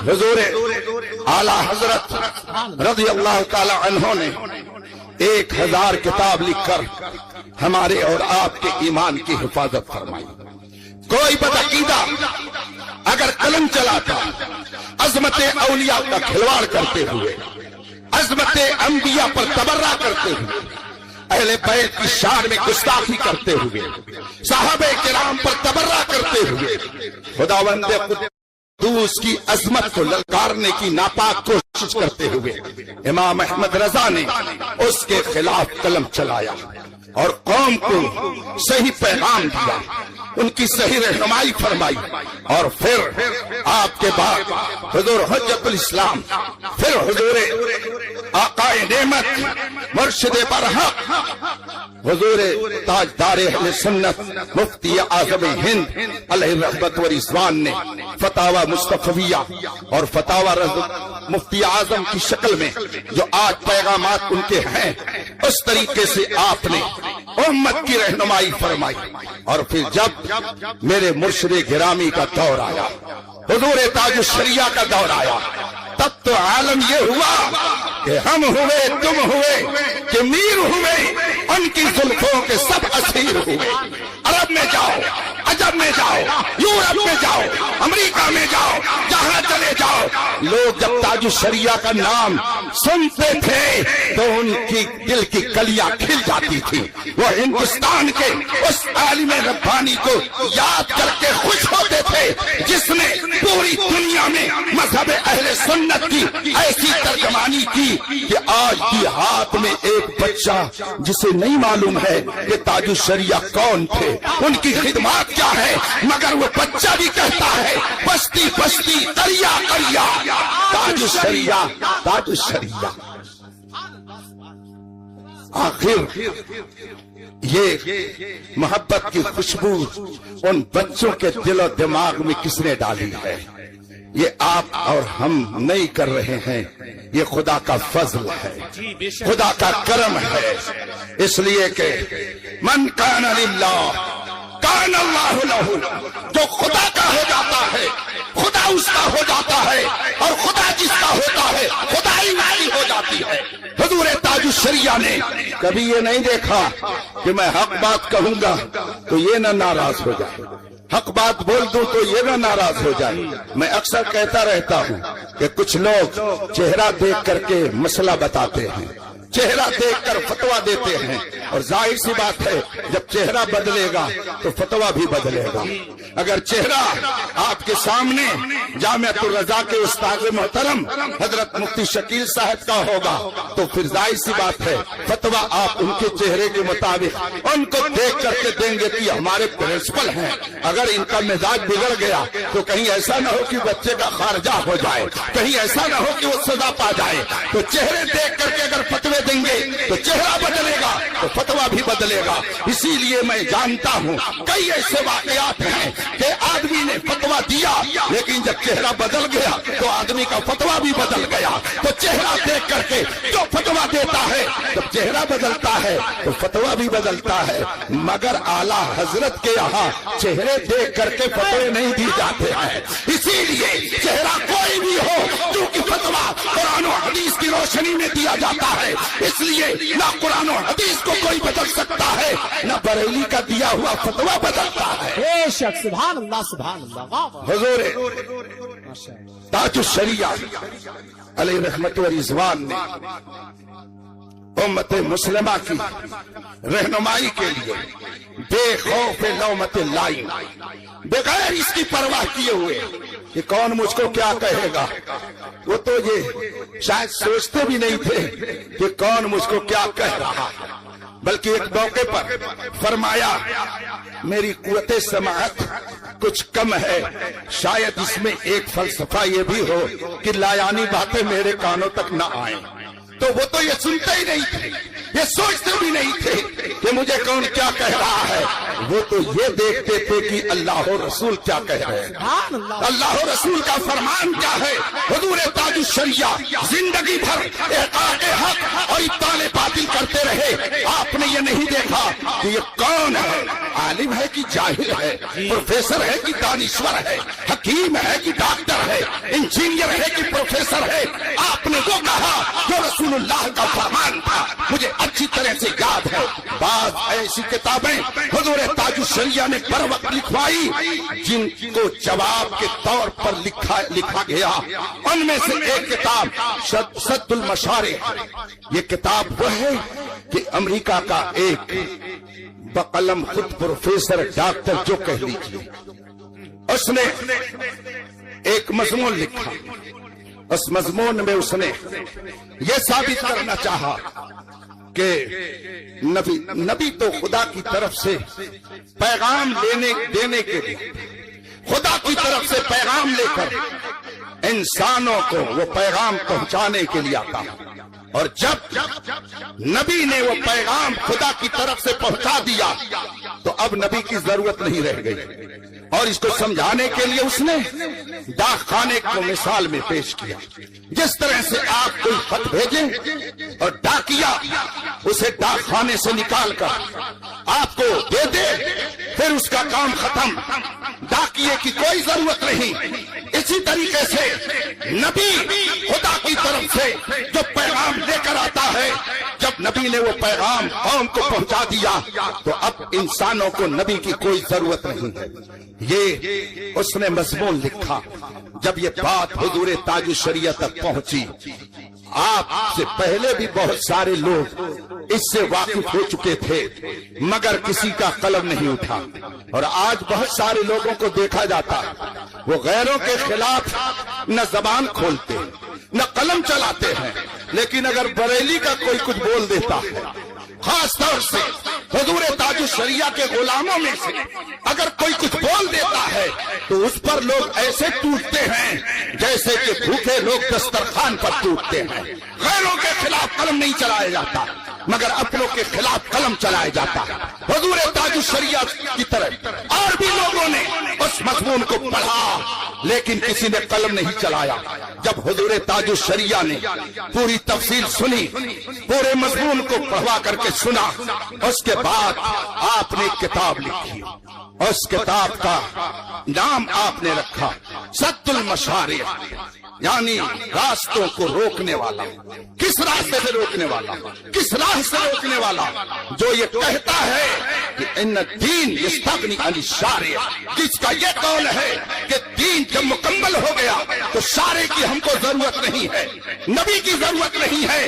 حضور اعلی حضرت رضی اللہ تعالی عنہ نے 1000 کتاب لکھ کر ہمارے اور آپ کے ایمان کی حفاظت فرمائی. کوئی بدعقیدہ اگر قلم چلاتا عظمت اولیاء کا کھلواڑ کرتے ہوئے، عظمت انبیاء پر تبرہ کرتے ہوئے، اہل بیت کی شان میں گستاخی کرتے ہوئے، صحابہ کرام پر تبرہ کرتے ہوئے، خداوند قدوس کی عظمت کو للکارنے کی ناپاک کوشش کرتے ہوئے امام احمد رضا نے اس کے خلاف قلم چلایا اور قوم کو صحیح پیغام دیا، ان کی صحیح رہنمائی فرمائی. اور پھر آپ کے بعد حضور حجت الاسلام، پھر حضور آقائے نعمت مرشد برحق حضور تاجدار اہل سنت مفتی اعظم ہند علیہ رحمت و رضوان نے فتاوی مصطفیہ اور فتاوی مفتی اعظم کی شکل میں جو آج پیغامات ان کے ہیں، اس طریقے سے آپ نے امت کی رہنمائی فرمائی. اور پھر جب میرے مرشد گرامی کا دور آیا، حضور تاج الشریعہ کا دور آیا، تب تو عالم یہ ہوا کہ ہم ہوئے، تم ہوئے، کہ میر ہوئے، ان کی زلفوں کے سب اسیر ہوئے. عرب میں جاؤ، عجب میں جاؤ، یورپ میں جاؤ، امریکہ میں جاؤ، جہاں چلے جاؤ، لوگ جب تاج الشریعہ کا نام سنتے تھے تو ان کی دل کی کلیاں کھل جاتی تھی. وہ ہندوستان کے اس عالم ربانی کو یاد کر کے خوش ہوتے تھے جس نے پوری دنیا میں مذہب اہل سنت کی ایسی ترجمانی کی کہ آج بھی ہاتھ میں ایک بچہ جسے نہیں معلوم ہے کہ تاج الشریعہ کون تھے، ان کی خدمات کیا ہے، مگر وہ بچہ بھی کہتا ہے بستی بستی دریا دریا تاج الشریعہ تاج الشریعہ. آخر یہ محبت کی خوشبو ان بچوں کے دل و دماغ میں کس نے ڈالی ہے؟ یہ آپ اور ہم نہیں کر رہے ہیں، یہ خدا کا فضل ہے، خدا کا کرم ہے. اس لیے کہ من کان للہ کان اللہ لہ، جو خدا کا ہو جاتا ہے خدا اس کا ہو جاتا ہے، اور خدا جس کا ہوتا ہے خدائی والی ہو جاتی ہے. حضور تاج الشریعہ نے کبھی یہ نہیں دیکھا کہ میں حق بات کہوں گا تو یہ نہ ناراض ہو جائے، حق بات بول دوں تو یہ نہ ناراض ہو جائے. میں اکثر کہتا رہتا ہوں کہ کچھ لوگ چہرہ دیکھ کر کے مسئلہ بتاتے ہیں، چہرہ دیکھ کر فتویٰ دیتے ہیں، اور ظاہر سی بات ہے جب چہرہ بدلے گا تو فتویٰ بھی بدلے گا. اگر چہرہ آپ کے سامنے جامعۃ الرضا کے استاد محترم حضرت مفتی شکیل صاحب کا ہوگا تو پھر ظاہر سی بات ہے فتویٰ آپ ان کے چہرے کے مطابق ان کو دیکھ کر کے دیں گے کہ ہمارے پرنسپل ہیں. اگر ان کا مزاج بگڑ گیا تو کہیں ایسا نہ ہو کہ بچے کا خارجہ ہو جائے، کہیں ایسا نہ ہو کہ وہ سزا پا جائے. تو چہرے دیکھ کر کے اگر فتوے دیں گے تو چہرہ بدلے گا تو فتویٰ بھی بدلے گا. اسی لیے میں جانتا ہوں کئی ایسے واقعات ہیں کہ آدمی نے فتویٰ دیا لیکن جب چہرہ بدل گیا تو آدمی کا فتویٰ بھی بدل گیا. تو چہرہ دیکھ کر کے جو فتویٰ دیتا ہے جب چہرہ بدلتا ہے تو فتویٰ بھی بدلتا ہے. مگر اعلیٰ حضرت کے یہاں چہرے دیکھ کر کے فتوے نہیں دی جاتے ہیں. اسی لیے چہرہ کوئی بھی ہو کیونکہ فتویٰ قرآن و حدیث کی روشنی میں دیا جاتا ہے، اس لیے نہ قرآن و حدیث کو کوئی بدل سکتا ہے نہ بریلی کا دیا ہوا فتویٰ بدلتا ہے. بے شک، سبحان اللہ سبحان اللہ. حضور تاج الشریعہ علیہ رحمت و رضوان نے امت مسلمہ کی رہنمائی کے لیے بے خوف لومت لائم، بغیر اس کی پرواہ کیے ہوئے کہ کون مجھ کو کیا کہے گا، وہ تو یہ شاید سوچتے بھی نہیں تھے کہ کون مجھ کو کیا کہہ رہا ہے، بلکہ ایک موقع پر فرمایا میری قوت سماعت کچھ کم ہے، شاید اس میں ایک فلسفہ یہ بھی ہو کہ لایانی باتیں میرے کانوں تک نہ آئیں. تو وہ تو یہ سنتے ہی نہیں تھے، یہ سوچتے بھی نہیں تھے کہ مجھے کون کیا کہہ رہا ہے، وہ تو یہ دیکھتے تھے کہ اللہ و رسول کیا کہہ رہے ہیں، سبحان اللہ اللہ و رسول کا فرمان کیا ہے۔ حضور تاج الشریعہ زندگی بھر احقاق حق اور ابطال باطل کرتے رہے، آپ نے یہ نہیں دیکھا کہ یہ کون ہے، عالم ہے کہ جاہل ہے، پروفیسر ہے کہ دانشور ہے، حکیم ہے کہ ڈاکٹر ہے، انجینئر ہے کہ پروفیسر ہے۔ آپ نے وہ کہا جو رسول اللہ کا فرمان تھا۔ مجھے اچھی طرح سے یاد ہے بعض ایسی کتابیں حضور تاج الشریعہ نے بر وقت لکھوائی جن کو جواب کے طور پر لکھا گیا۔ ان میں سے ایک کتاب سد المشارق، یہ کتاب وہ ہے کہ امریکہ کا ایک بقلم خود پروفیسر ڈاکٹر جو کہہ لیجیے، اس نے ایک مضمون لکھا۔ اس مضمون میں اس نے یہ ثابت کرنا چاہا کہ نبی تو خدا کی طرف سے پیغام دینے کے لیے، خدا کی طرف سے پیغام لے کر انسانوں کو وہ پیغام پہنچانے کے لیے آتا ہے، اور جب نبی نے وہ پیغام خدا کی طرف سے پہنچا دیا تو اب نبی کی ضرورت نہیں رہ گئی۔ اور اس کو سمجھانے کے لیے اس نے ڈاک خانے کو مثال میں پیش کیا۔ جس طرح سے آپ کوئی خط بھیجیں اور ڈاکیا اسے ڈاک خانے سے نکال کر آپ کو دے دے، پھر اس کا کام ختم، ڈاکیے کی کوئی ضرورت نہیں۔ اسی طریقے سے نبی خدا کی طرف سے جو پیغام لے کر آتا ہے، جب نبی نے وہ پیغام قوم کو پہنچا دیا تو اب انسانوں کو نبی کی کوئی ضرورت نہیں ہے۔ یہ اس نے مضمون لکھا۔ جب یہ بات حضور تاج الشریعہ تک پہنچی، آپ سے پہلے بھی بہت سارے لوگ اس سے واقف ہو چکے تھے مگر کسی کا قلم نہیں اٹھا۔ اور آج بہت سارے لوگوں کو دیکھا جاتا وہ غیروں کے خلاف نہ زبان کھولتے نہ قلم چلاتے ہیں، لیکن اگر بریلی کا کوئی کچھ بول دیتا ہے، خاص طور سے حضور تاج الشریعہ کے غلاموں میں سے اگر کوئی کچھ بول دیتا ہے تو اس پر لوگ ایسے ٹوٹتے ہیں جیسے کہ بھوکے لوگ دسترخوان پر ٹوٹتے ہیں۔ غیروں کے خلاف قلم نہیں چلایا جاتا مگر اپنوں کے خلاف قلم چلایا جاتا ہے۔ حضور تاج الشریعہ کی طرف اور بھی لوگوں نے اس مضمون کو پڑھا لیکن کسی نے قلم نہیں چلایا۔ جب حضور تاج الشریعہ نے پوری تفصیل سنی، پورے مضمون کو پڑھوا کر کے سنا، اس کے بعد آپ نے کتاب لکھی۔ اس کتاب کا نام آپ نے رکھا سد المشارق، یعنی راستوں کو روکنے والا۔ کس راستے سے روکنے والا؟ کس راہ سے روکنے والا؟ جو یہ کہتا ہے کہ ان الدین یستغنی عن الشارع، جس کا یہ قول ہے کہ دین جب مکمل ہو گیا تو شارع کی ہم کو ضرورت نہیں ہے، نبی کی ضرورت نہیں ہے۔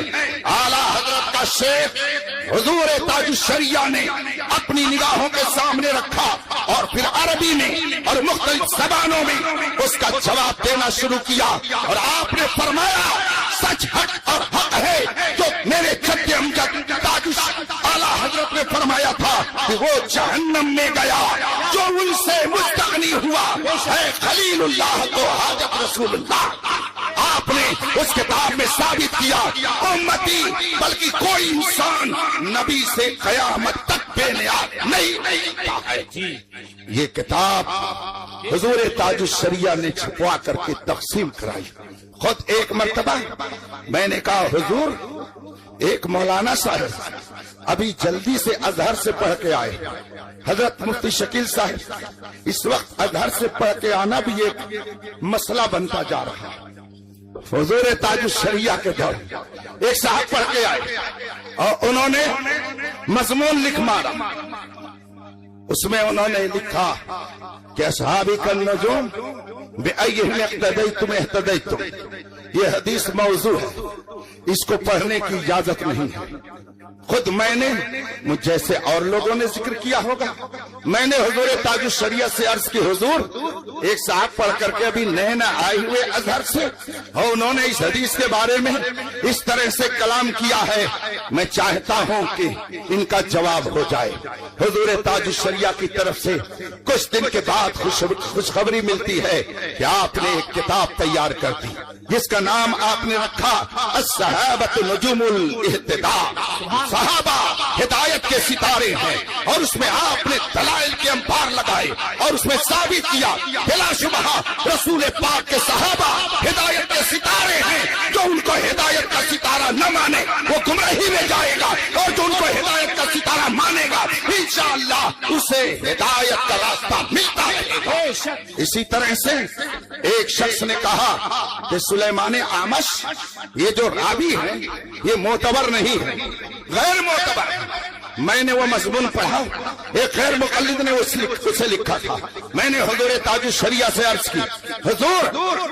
اعلیٰ حضرت کا شیخ حضور تاج الشریعہ نے اپنی نگاہوں کے سامنے رکھا اور پھر عربی میں اور مختلف زبانوں میں اس کا جواب دینا شروع کیا، اور آپ نے فرمایا سچ حق اور حق ہے جو میرے جد امجد تاج اعلیٰ حضرت نے فرمایا تھا کہ وہ جہنم میں گیا جو ان سے مستغنی ہوا ہے خلیل اللہ کو حاجت رسول اللہ۔ آپ نے اس کتاب میں ثابت کیا امتی بلکہ کوئی انسان نبی سے قیامت تک بے نیاز نہیں ہوتا ہے۔ یہ کتاب حضور تاج الشریعہ نے چھپوا کر کے تقسیم کرائی۔ خود ایک مرتبہ میں نے کہا حضور ایک مولانا صاحب ابھی جلدی سے ازہر سے پڑھ کے آئے، حضرت مفتی شکیل صاحب اس وقت ازہر سے پڑھ کے آنا بھی ایک مسئلہ بنتا جا رہا ہے۔ حضور تاج الشریعہ کے دور ایک صاحب پڑھ کے آئے اور انہوں نے مضمون لکھ مارا۔ اس میں انہوں نے لکھا کہ اصحابی النجوم بأیہم اقتدیتم اہتدیتم، یہ حدیث موضوع ہے، اس کو پڑھنے کی اجازت نہیں ہے۔ خود میں نے مجھ جیسے اور لوگوں نے ذکر کیا ہوگا، میں نے حضور تاج الشریعہ سے عرض کی حضور ایک صاحب پڑھ کر کے ابھی نئے نہ آئے ہوئے ازہر سے اور انہوں نے اس حدیث کے بارے میں اس طرح سے کلام کیا ہے، میں چاہتا ہوں کہ ان کا جواب ہو جائے۔ حضور تاج الشریعہ کی طرف سے کچھ دن کے بعد خوشخبری ملتی ہے کہ آپ نے ایک کتاب تیار کر دی۔ جس کا نام آپ نے رکھا الصحابۃ نجوم الاہتداء، صحابہ ہدایت کے ستارے ہیں، اور اس میں آپ نے دلائل کے انبار لگائے اور اس میں ثابت کیا بلا شبہ رسول پاک کے صحابہ ہدایت کے ستارے ہیں، جو ان کو ہدایت کا ستارہ نہ مانے وہ گمراہی میں جائے گا، اور جو ان کو ہدایت کا ستارہ مانے گا انشاءاللہ اسے ہدایت کا راستہ ملتا رہے گا۔ اسی طرح سے ایک شخص نے کہا کہ سلیمان اعمش یہ جو راوی ہے یہ معتبر نہیں ہے، غیر معتبر ہے۔ میں نے وہ مضمون پڑھا، ایک غیر مقلد نے اسے لکھا تھا، میں نے حضور تاج الشریعہ سے عرض کی حضور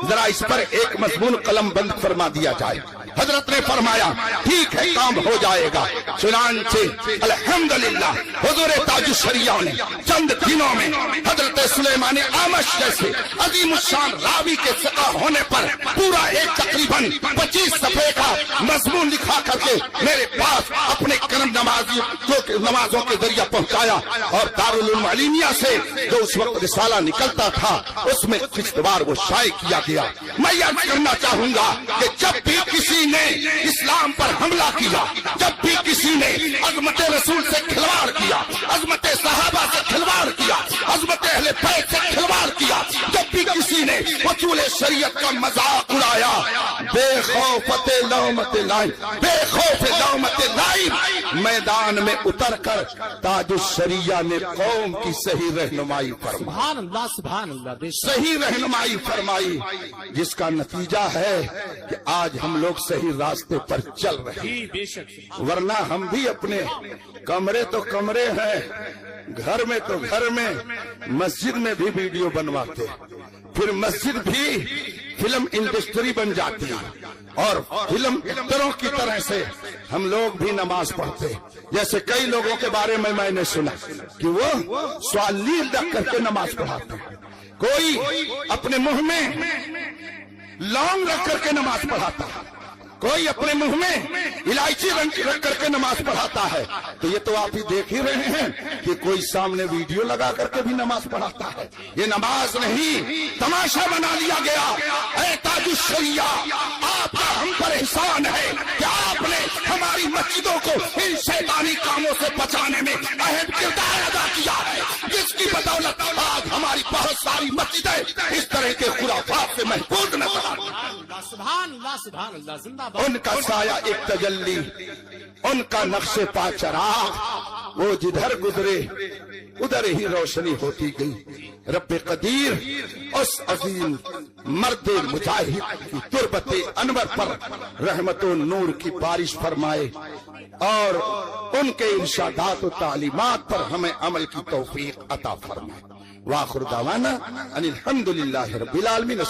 ذرا اس پر ایک مضمون قلم بند فرما دیا جائے۔ حضرت نے فرمایا ٹھیک ہے کام ہو جائے گا۔ چنانچہ الحمدللہ حضور تاج الشریعہ نے چند دنوں میں حضرت سلیمان اعمش جیسے عظیم الشان راوی کے ثقہ ہونے پر پورا ایک تقریباً 25 صفحے کا مضمون لکھا کر کے میرے پاس اپنے کرم نمازوں کے ذریعہ پہنچایا، اور دارالعلوم علیمیہ سے جو اس وقت رسالہ نکلتا تھا اس میں قسط وار وہ شائع کیا گیا۔ میں عرض کرنا چاہوں گا کہ جب بھی کسی نے اسلام پر حملہ کیا، جب بھی کسی نے عظمت رسول سے کھلواڑ کیا، عظمت صحابہ سے کھلواڑ کیا، عظمت اہل بیت سے کھلواڑ کیا، جب بھی کسی نے اصول شریعت کا مذاق اڑایا، بے خوف لومت لائم، بے خوف لومت لائم میدان میں اتر کر تاج الشریعہ نے قوم کی صحیح رہنمائی فرمائی، سبحان اللہ سبحان اللہ، بے شک صحیح رہنمائی فرمائی، جس کا نتیجہ ہے کہ آج ہم لوگ صحیح راستے پر چل رہے ہیں۔ جی بے شک ورنہ ہم بھی اپنے کمرے تو کمرے ہیں، گھر میں تو گھر میں، مسجد میں بھی ویڈیو بنواتے، پھر مسجد بھی فلم انڈسٹری بن جاتی ہے، اور فلم ایکٹروں کی طرح سے ہم لوگ بھی نماز پڑھتے۔ جیسے کئی لوگوں کے بارے میں نے سنا کہ وہ سوالیر رکھ کر کے نماز پڑھاتے ہیں، کوئی اپنے منہ میں لونگ رکھ کر کے نماز پڑھاتا ہے، کوئی اپنے منہ میں الائچی رکھ کر کے نماز پڑھاتا ہے۔ تو یہ تو آپ ہی دیکھ ہی رہے ہیں کہ کوئی سامنے ویڈیو لگا کر کے بھی نماز پڑھاتا ہے۔ یہ نماز نہیں، تماشا بنا لیا گیا۔ اے تاج الشریعہ، آپ کا ہم پر احسان ہے کہ آپ نے ہماری مسجدوں کو ان شیطانی کاموں سے بچانے میں اہم کردار ادا کیا ہے، جس کی بدولت آج ہماری بہت ساری مسجدیں اس طرح کے خرافات سے محفوظ نظر آتی ہیں۔ سبحان اللہ سبحان اللہ، زندہ ان کا سایہ ایک تجلی، ان کا نقش پا چراغ، وہ جدھر گزرے ادھر ہی روشنی ہوتی گئی۔ رب قدیر اس عظیم مرد مجاہد کی تربت انور پر رحمت و نور کی بارش فرمائے، اور ان کے ارشادات و تعلیمات پر ہمیں عمل کی توفیق عطا فرمائے۔ وآخر دعوانا ان الحمدللہ رب العالمین۔